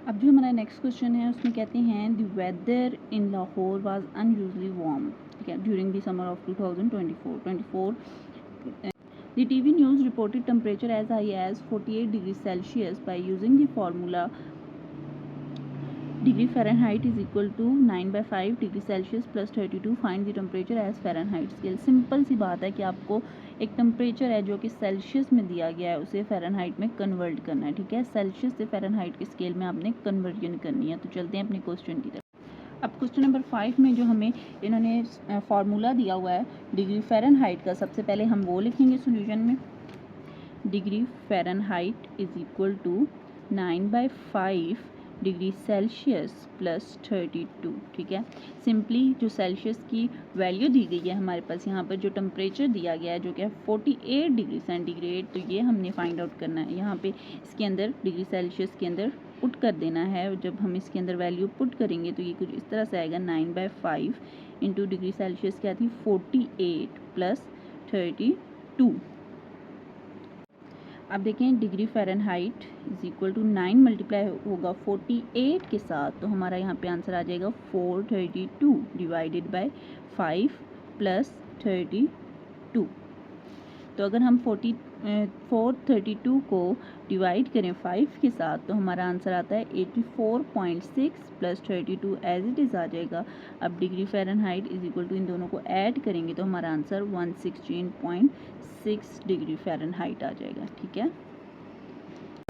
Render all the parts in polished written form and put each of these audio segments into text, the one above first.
अब जो हमारा नेक्स्ट क्वेश्चन है उसमें कहते हैं the weather in Lahore was unusually warm, ठीक है, during the summer of 2024 The TV news reported temperature as high as 48 degrees Celsius by using the formula degree Fahrenheit is equal to 9/5 degree Celsius plus 32. Find the temperature as Fahrenheit scale. Simple सी बात है कि आपको एक temperature है जो कि Celsius में दिया गया है उसे फ़ारेनहाइट में कन्वर्ट करना है, ठीक है। सेल्सियस से फ़ारेनहाइट के स्केल में आपने कन्वर्जन करनी है। तो चलते हैं अपने क्वेश्चन की तरफ। अब क्वेश्चन नंबर 5 में जो हमें इन्होंने फार्मूला दिया हुआ है डिग्री फ़ारेनहाइट का, सबसे पहले हम वो लिखेंगे सोल्यूशन में। Degree Fahrenheit is equal to 9/5 degree Celsius plus 32, ठीक है। सिंपली जो सेल्सियस की वैल्यू दी गई है हमारे पास यहाँ पर जो टेम्परेचर दिया गया है जो कि है 48 डिग्री सेंटीग्रेड, तो ये हमने फाइंड आउट करना है। यहाँ पे इसके अंदर डिग्री सेल्सियस के अंदर पुट कर देना है। जब हम इसके अंदर वैल्यू पुट करेंगे तो ये कुछ इस तरह से आएगा 9/5 इंटू डिग्री सेल्सियस क्या थी 48 प्लस 32। अब देखें degree Fahrenheit is equal to 9 multiply होगा 48 के साथ, तो हमारा यहाँ पे आंसर आ जाएगा 432 डिवाइडेड बाय 5 प्लस 32। तो अगर हम 432 को डिवाइड करें 5 के साथ तो हमारा आंसर आता है 84.6 प्लस 32 एज इट इज़ आ जाएगा। अब degree Fahrenheit is equal to इन दोनों को ऐड करेंगे तो हमारा आंसर 116.6 डिग्री फ़ारेनहाइट आ जाएगा, ठीक है।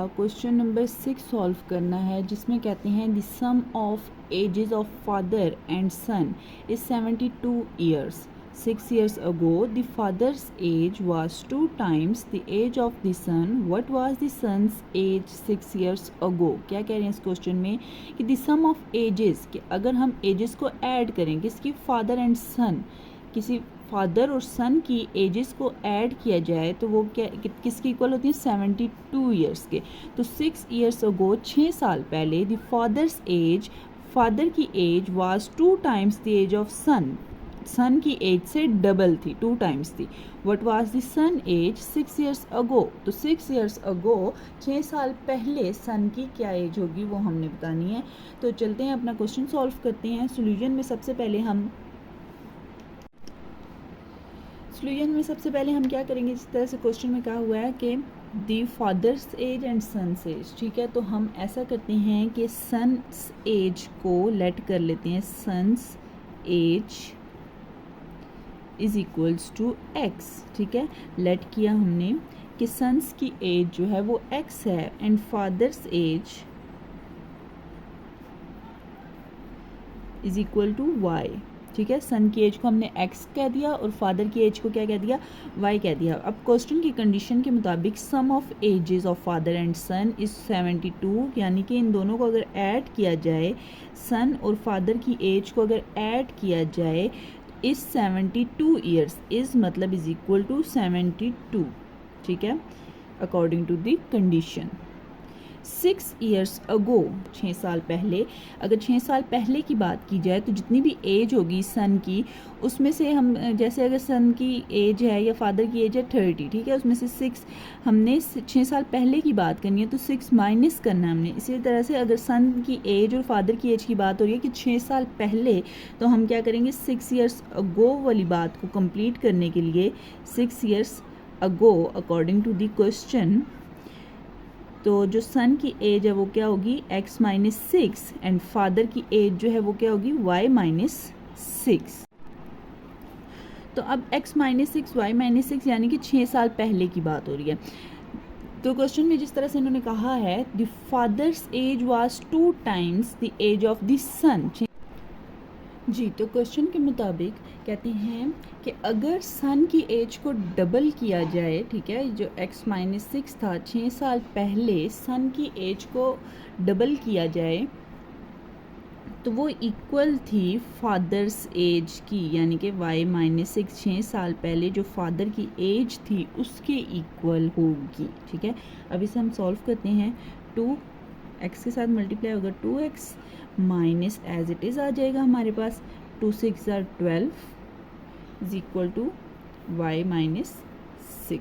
क्वेश्चन नंबर 6 सॉल्व करना है जिसमें कहते हैं the sum of ages of father and son is 72 years. 6 years ago, the father's age was 2 times the age of the son. What was the son's age 6 years ago? क्या कह रहे हैं इस क्वेश्चन में कि the sum of ages, कि अगर हम ages को ऐड करें किसकी फादर एंड सन, किसी फादर और सन की एजेस को ऐड किया जाए तो वो क्या किसकी इक्वल होती है 72 ईयर्स के। तो 6 years ago 6 साल पहले द फादर्स एज, फादर की age was 2 times the age of son, son की एज से डबल थी, 2 times थी। What was the son age 6 years ago, तो 6 years ago 6 साल पहले सन की क्या एज होगी वो हमने बतानी है। तो चलते हैं अपना क्वेश्चन सॉल्व करते हैं। सोल्यूशन में सबसे पहले हम क्या करेंगे, जिस तरह से क्वेश्चन में कहा हुआ है कि the father's age and son's age, ठीक है। तो हम ऐसा करते हैं कि सन्स एज को लेट कर लेते हैं, son's age is equals to x, ठीक है। लेट किया हमने कि सन्स की एज जो है वो एक्स है and father's age is equal to y, ठीक है। सन की एज को हमने x कह दिया और फादर की एज को क्या कह दिया y कह दिया। अब क्वेश्चन की कंडीशन के मुताबिक sum of ages of father and son is 72, यानी कि इन दोनों को अगर ऐड किया जाए, सन और फादर की एज को अगर ऐड किया जाए इज 72 ईयर्स, इज मतलब इज इक्वल टू 72, ठीक है, according to the condition. 6 years ago 6 साल पहले, अगर 6 साल पहले की बात की जाए तो जितनी भी एज होगी सन की उसमें से हम जैसे अगर सन की एज है या फादर की एज है 30, ठीक है, उसमें से 6 हमने 6 साल पहले की बात करनी है तो 6 माइनस करना है हमने। इसी तरह से अगर सन की एज और फादर की एज की बात हो रही है कि 6 साल पहले, तो हम क्या करेंगे 6 years ago वाली बात को कंप्लीट करने के लिए 6 years ago according to the question, तो जो सन की एज है वो क्या होगी x माइनस 6 एंड फादर की एज जो है वो क्या होगी y माइनस 6। तो अब x माइनस 6 y माइनस 6 यानी कि 6 साल पहले की बात हो रही है। तो क्वेश्चन में जिस तरह से इन्होंने कहा है the father's age was 2 times the age of the son, जी, तो क्वेश्चन के मुताबिक कहते हैं कि अगर सन की एज को डबल किया जाए, ठीक है, जो x माइनस 6 था 6 साल पहले सन की एज को डबल किया जाए तो वो इक्वल थी फादर्स एज की, यानी कि y माइनस 6 6 साल पहले जो फादर की एज थी उसके इक्वल होगी, ठीक है। अब इसे हम सॉल्व करते हैं। 2x के साथ मल्टीप्लाई होगा 2x minus as it is आ जाएगा हमारे पास 2 6 12 is equal to y minus 6,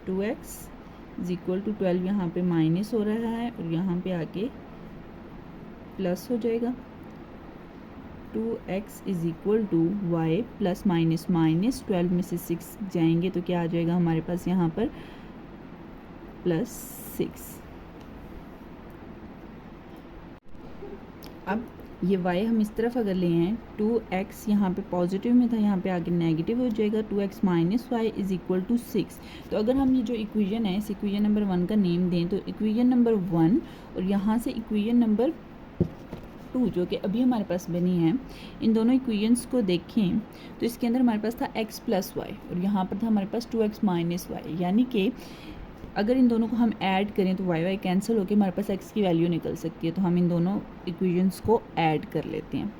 2x is equal to 12 यहाँ पे माइनस हो रहा है और यहाँ पे आके प्लस हो जाएगा। 2x is equal to y plus minus minus 12 में से 6 जाएंगे तो क्या आ जाएगा हमारे पास यहाँ पर +6। अब ये y हम इस तरफ अगर ले हैं 2x यहाँ पे पॉजिटिव में था, यहाँ पे आगे नेगेटिव हो जाएगा। 2x minus y is equal to 6। तो अगर हम ये जो इक्वेशन है इस इक्वेशन नंबर 1 का नेम दें तो इक्वेशन नंबर 1 और यहाँ से इक्वेशन नंबर 2 जो कि अभी हमारे पास बनी है, इन दोनों इक्वेशंस को देखें तो इसके अंदर हमारे पास था x प्लस वाई और यहाँ पर था हमारे पास 2x माइनस वाई, यानी कि अगर इन दोनों को हम ऐड करें तो वाई वाई कैंसिल होकर हमारे पास x की वैल्यू निकल सकती है। तो हम इन दोनों इक्वेशंस को ऐड कर लेते हैं।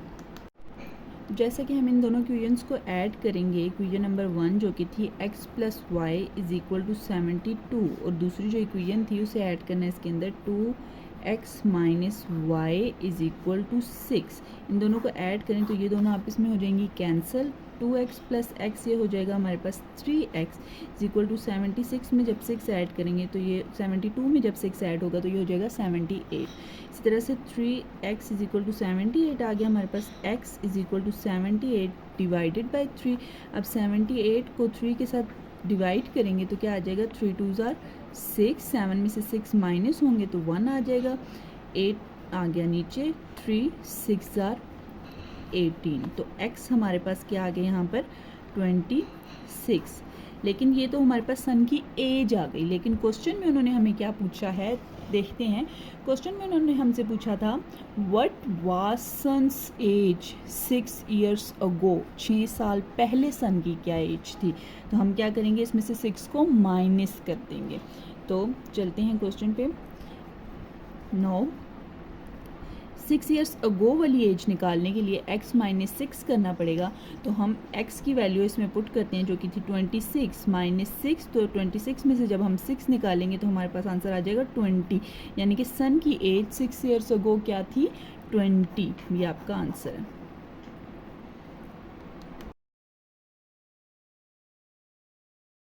जैसे कि हम इन दोनों इक्वेशंस को ऐड करेंगे, इक्वेशन नंबर 1 जो कि थी x plus y is equal to 72 और दूसरी जो इक्वेशन थी उसे ऐड करना है इसके अंदर 2x minus y is equal to 6। इन दोनों को ऐड करें तो ये दोनों आपस में हो जाएंगी कैंसिल। 2x प्लस x ये हो जाएगा हमारे पास 3x इज इक्वल टू 76 में जब 6 ऐड करेंगे तो ये 72 में जब 6 ऐड होगा तो ये हो जाएगा 78। इसी तरह से 3x इज इक्वल टू 78 आ गया हमारे पास। x is equal to 78 divided by 3। अब 78 को 3 के साथ डिवाइड करेंगे तो क्या आ जाएगा 3 2 ज़ार 6, 7 में से 6 माइनस होंगे तो 1 आ जाएगा। 8 आ गया नीचे, 3 6 ज़ार 18। तो x हमारे पास क्या आ गया यहाँ पर 26। लेकिन ये तो हमारे पास सन की एज आ गई, लेकिन क्वेश्चन में उन्होंने हमें क्या पूछा है देखते हैं। क्वेश्चन में उन्होंने हमसे पूछा था what was son's age 6 years ago, 6 साल पहले सन की क्या एज थी। तो हम क्या करेंगे, इसमें से 6 को माइनस कर देंगे। तो चलते हैं क्वेश्चन पे। 6 ईयर्स अगो वाली एज निकालने के लिए x माइनस 6 करना पड़ेगा। तो हम x की वैल्यू इसमें पुट करते हैं जो कि थी 26 माइनस 6। तो 26 में से जब हम 6 निकालेंगे तो हमारे पास आंसर आ जाएगा 20, यानी कि सन की एज 6 ईयर्स अगो क्या थी 20। ये आपका आंसर है।